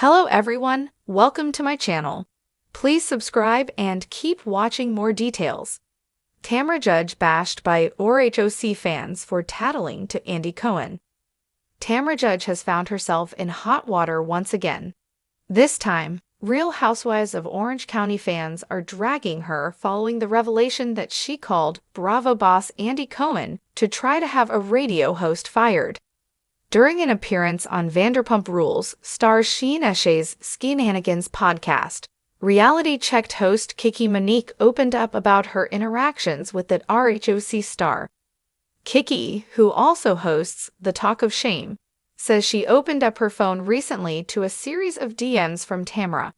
Hello everyone, welcome to my channel. Please subscribe and keep watching more details. Tamra Judge bashed by RHOC fans for tattling to Andy Cohen. Tamra Judge has found herself in hot water once again. This time, Real Housewives of Orange County fans are dragging her following the revelation that she called Bravo boss Andy Cohen to try to have a radio host fired. During an appearance on Vanderpump Rules star Sheen Eshay's Skinanigans podcast, reality-checked host Kiki Monique opened up about her interactions with that RHOC star. Kiki, who also hosts The Talk of Shame, says she opened up her phone recently to a series of DMs from Tamra.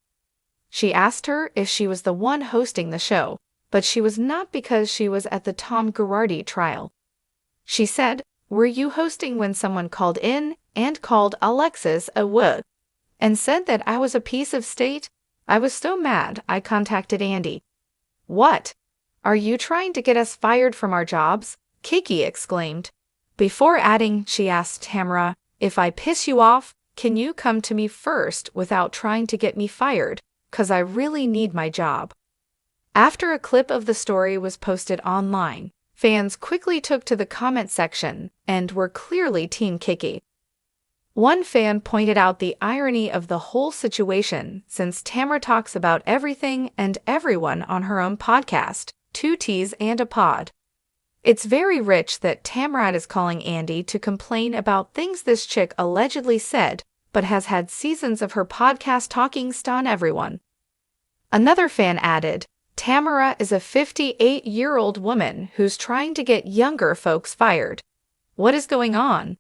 She asked her if she was the one hosting the show, but she was not because she was at the Tom Girardi trial. She said, "Were you hosting when someone called in and called Alexis a w and said that I was a piece of state? I was so mad I contacted Andy." "What? Are you trying to get us fired from our jobs?" Kiki exclaimed. Before adding, she asked Tamra, "If I piss you off, can you come to me first without trying to get me fired? 'Cause I really need my job." After a clip of the story was posted online, fans quickly took to the comment section and were clearly Team Kiki. One fan pointed out the irony of the whole situation since Tamra talks about everything and everyone on her own podcast, Two Teas and a Pod. It's very rich that Tamra is calling Andy to complain about things this chick allegedly said, but has had seasons of her podcast talking stun everyone. Another fan added, "Tamara is a 58-year-old woman who's trying to get younger folks fired. What is going on?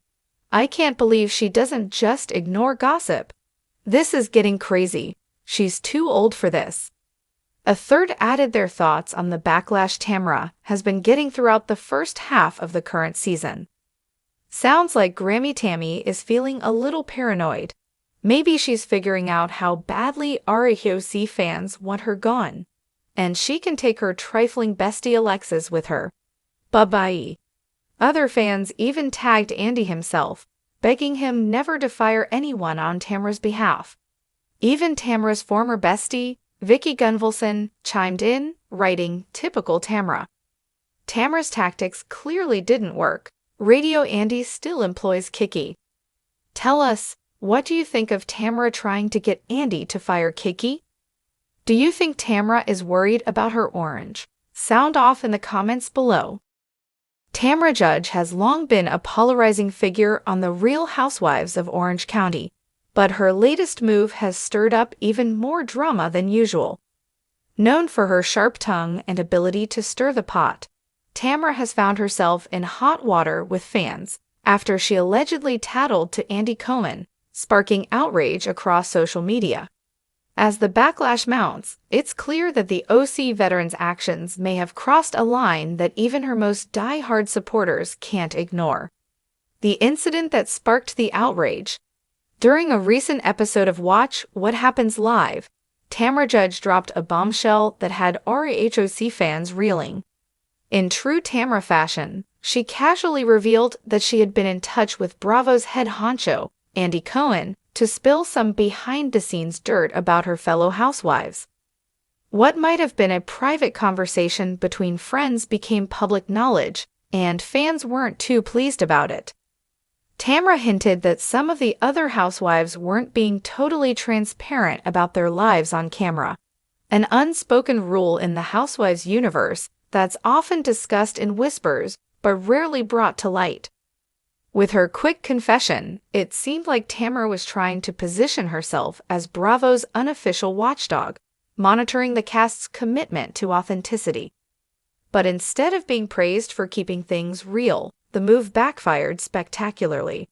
I can't believe she doesn't just ignore gossip. This is getting crazy. She's too old for this." A third added their thoughts on the backlash Tamra has been getting throughout the first half of the current season. "Sounds like Grammy Tammy is feeling a little paranoid. Maybe she's figuring out how badly RHOC fans want her gone, and she can take her trifling bestie Alexis with her. Bye-bye." Other fans even tagged Andy himself, begging him never to fire anyone on Tamra's behalf. Even Tamra's former bestie, Vicky Gunvalson, chimed in, writing, "Typical Tamra." Tamra's tactics clearly didn't work. Radio Andy still employs Kiki. Tell us, what do you think of Tamra trying to get Andy to fire Kiki? Do you think Tamra is worried about her orange? Sound off in the comments below. Tamra Judge has long been a polarizing figure on the Real Housewives of Orange County, but her latest move has stirred up even more drama than usual. Known for her sharp tongue and ability to stir the pot, Tamra has found herself in hot water with fans after she allegedly tattled to Andy Cohen, sparking outrage across social media. As the backlash mounts, it's clear that the OC veteran's actions may have crossed a line that even her most die-hard supporters can't ignore. The incident that sparked the outrage. During a recent episode of Watch What Happens Live, Tamra Judge dropped a bombshell that had RHOC fans reeling. In true Tamra fashion, she casually revealed that she had been in touch with Bravo's head honcho, Andy Cohen, to spill some behind-the-scenes dirt about her fellow housewives. What might have been a private conversation between friends became public knowledge, and fans weren't too pleased about it. Tamra hinted that some of the other housewives weren't being totally transparent about their lives on camera, an unspoken rule in the Housewives universe that's often discussed in whispers but rarely brought to light. With her quick confession, it seemed like Tamra was trying to position herself as Bravo's unofficial watchdog, monitoring the cast's commitment to authenticity. But instead of being praised for keeping things real, the move backfired spectacularly.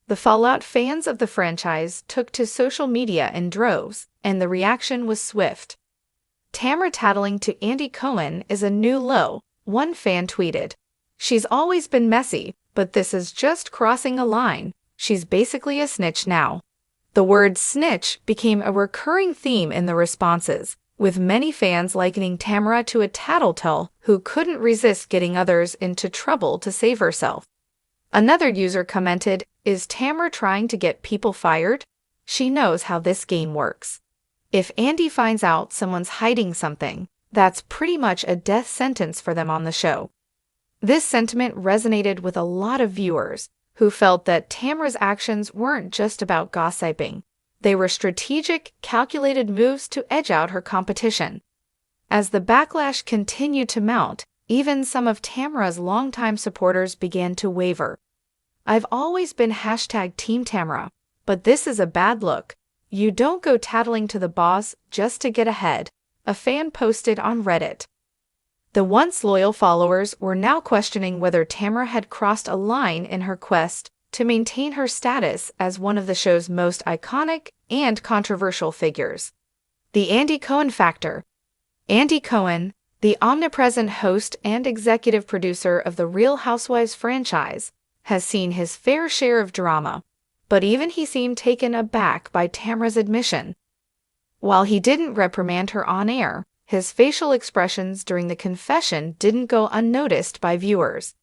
The fallout fans of the franchise took to social media in droves, and the reaction was swift. "Tamra tattling to Andy Cohen is a new low," one fan tweeted. "She's always been messy, but this is just crossing a line. She's basically a snitch now." The word snitch became a recurring theme in the responses, with many fans likening Tamra to a tattletale who couldn't resist getting others into trouble to save herself. Another user commented, "Is Tamra trying to get people fired? She knows how this game works. If Andy finds out someone's hiding something, that's pretty much a death sentence for them on the show. This sentiment resonated with a lot of viewers who felt that Tamra's actions weren't just about gossiping. They were strategic, calculated moves to edge out her competition. As the backlash continued to mount, even some of Tamra's longtime supporters began to waver. "I've always been #Team Tamra, but this is a bad look. You don't go tattling to the boss just to get ahead," a fan posted on Reddit. The once loyal followers were now questioning whether Tamra had crossed a line in her quest to maintain her status as one of the show's most iconic and controversial figures. The Andy Cohen factor. Andy Cohen, the omnipresent host and executive producer of the Real Housewives franchise, has seen his fair share of drama, but even he seemed taken aback by Tamra's admission. While he didn't reprimand her on air, his facial expressions during the confession didn't go unnoticed by viewers.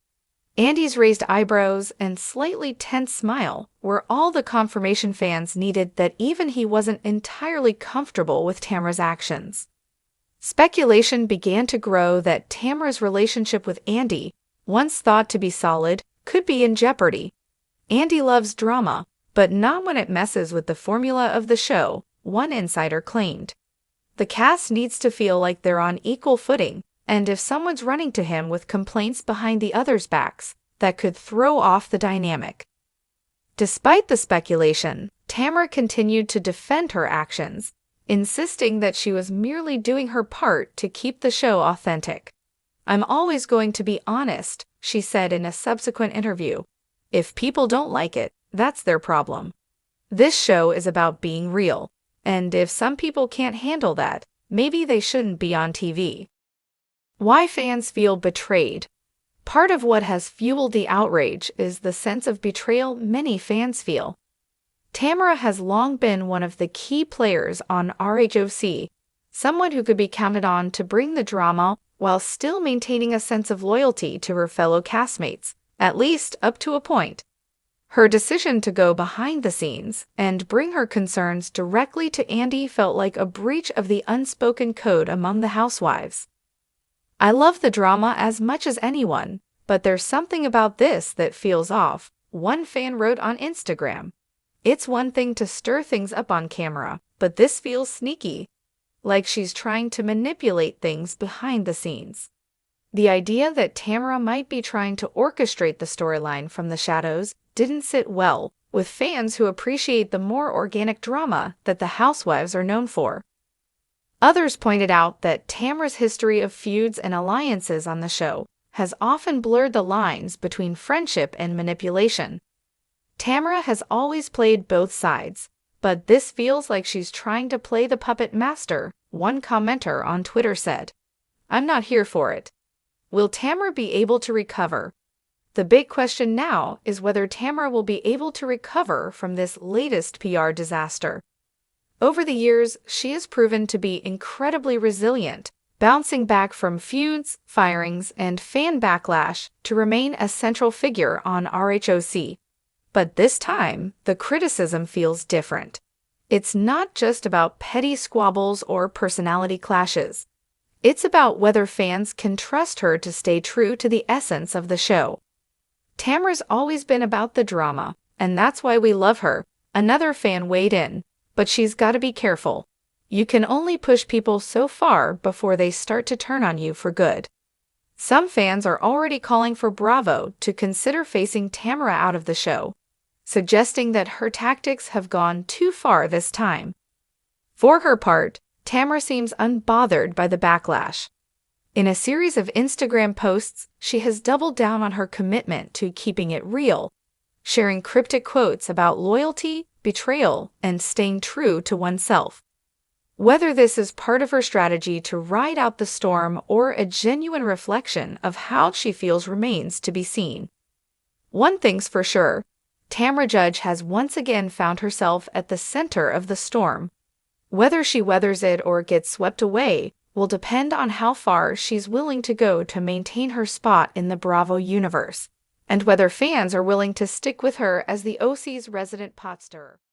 Andy's raised eyebrows and slightly tense smile were all the confirmation fans needed that even he wasn't entirely comfortable with Tamra's actions. Speculation began to grow that Tamra's relationship with Andy, once thought to be solid, could be in jeopardy. Andy loves drama, but not when it messes with the formula of the show, one insider claimed. The cast needs to feel like they're on equal footing, and if someone's running to him with complaints behind the others' backs, that could throw off the dynamic. Despite the speculation, Tamra continued to defend her actions, insisting that she was merely doing her part to keep the show authentic. "I'm always going to be honest," she said in a subsequent interview. "If people don't like it, that's their problem. This show is about being real, and if some people can't handle that, maybe they shouldn't be on TV." Why fans feel betrayed. Part of what has fueled the outrage is the sense of betrayal many fans feel. Tamra has long been one of the key players on RHOC, someone who could be counted on to bring the drama while still maintaining a sense of loyalty to her fellow castmates, at least up to a point. Her decision to go behind the scenes and bring her concerns directly to Andy felt like a breach of the unspoken code among the housewives. "I love the drama as much as anyone, but there's something about this that feels off," one fan wrote on Instagram. "It's one thing to stir things up on camera, but this feels sneaky, like she's trying to manipulate things behind the scenes." The idea that Tamra might be trying to orchestrate the storyline from the shadows didn't sit well with fans who appreciate the more organic drama that the housewives are known for. Others pointed out that Tamra's history of feuds and alliances on the show has often blurred the lines between friendship and manipulation. Tamra has always played both sides, but this feels like she's trying to play the puppet master, one commenter on Twitter said. "I'm not here for it." Will Tamra be able to recover? The big question now is whether Tamra will be able to recover from this latest PR disaster. Over the years, she has proven to be incredibly resilient, bouncing back from feuds, firings, and fan backlash to remain a central figure on RHOC. But this time, the criticism feels different. It's not just about petty squabbles or personality clashes. It's about whether fans can trust her to stay true to the essence of the show. "Tamra's always been about the drama, and that's why we love her," another fan weighed in. "But she's got to be careful. You can only push people so far before they start to turn on you for good." Some fans are already calling for Bravo to consider phasing Tamra out of the show, suggesting that her tactics have gone too far this time. For her part, Tamra seems unbothered by the backlash. In a series of Instagram posts, she has doubled down on her commitment to keeping it real, sharing cryptic quotes about loyalty, betrayal, and staying true to oneself. Whether this is part of her strategy to ride out the storm or a genuine reflection of how she feels remains to be seen. One thing's for sure, Tamra Judge has once again found herself at the center of the storm. Whether she weathers it or gets swept away will depend on how far she's willing to go to maintain her spot in the Bravo universe, and whether fans are willing to stick with her as the OC's resident pot stirrer.